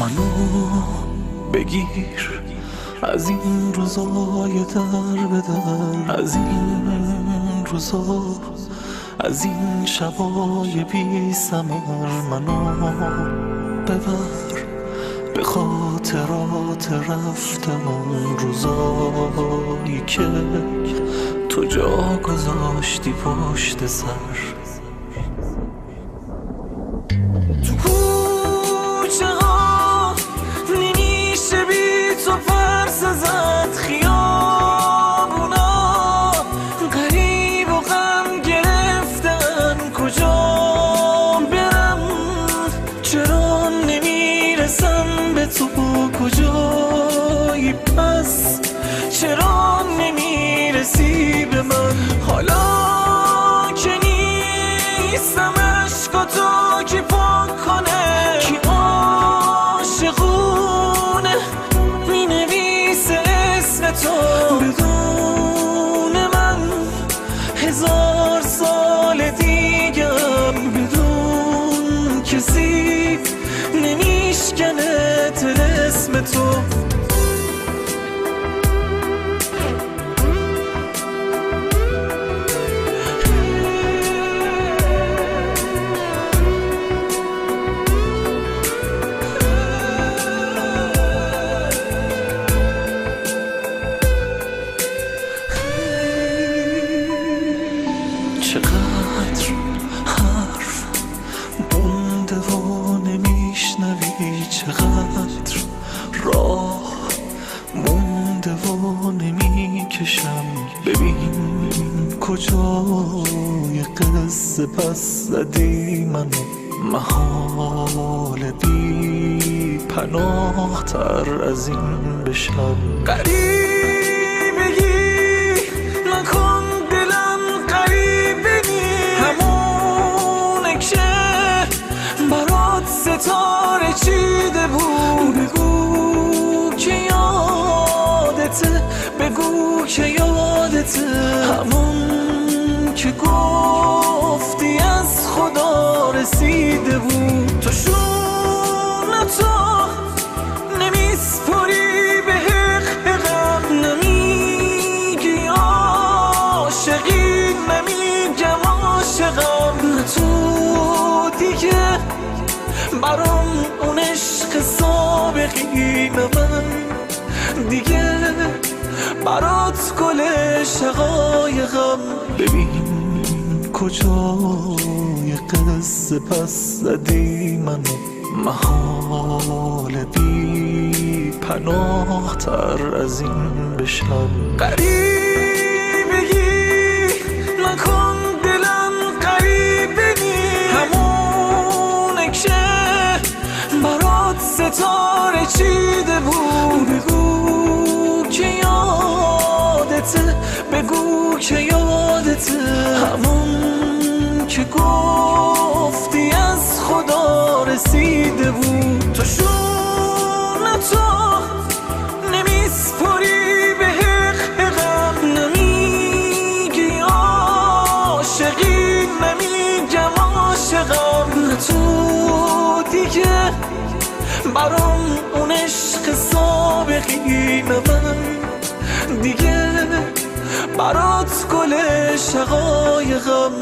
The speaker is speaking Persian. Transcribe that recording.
منو بگیر از این روزای در به در، از این روزا، از این شبای بی ثمر. منو ببر به خاطرات رفتم، روزایی که تو جا گذاشتی پشت سر. تو کوچه ها نمیشه بی تو پرس زد، خیابونا غریب و غم گرفتن. کجا برم؟ چرا نمیرسم به تو؟ کجایی پس؟ چرا نمیرسی به من؟ حالا که نیستم عشقاتو کی پاک کنه؟ کی عاشقونه مینویسه اسم تو بدون من؟ 1000 سال دیگم بدون کسی نمیشکنه طلسم تو. چقدر حرف مونده و نمیشنوی، چقدر راه مونده و نمیکشم. ببین کجای قصه پس زدی منو، محال بی پناه تر از این بشم. غریبگی نکن دلم غریبگی، همونه که برات ستاره چیده بود. بگو که یادته، بگو که یادته، همون که گفتی از خدا رسیده بود. تو شونه تو نمیسپری به حقم، نمیگی عاشقی، نمیگم عاشقم. تو دیگه برام اون عشق سابقی، من دیگه برات گل شقایقم. ببین کجای قصه پس زدی منو، محال بی پناه تر از این بشم. غریبگی نکن دلم غریبگی، همونه که برات ستاره چیده بود. بگو که یادته، بگو که یادته، همون که گفتی از خدا رسیده بود. تو شونه تو نمیسپری به حقم، نمیگی عاشقی، نمیگم عاشقم. تو دیگه برام اون عشق سابقی، من دیگه برات گل شقایقم.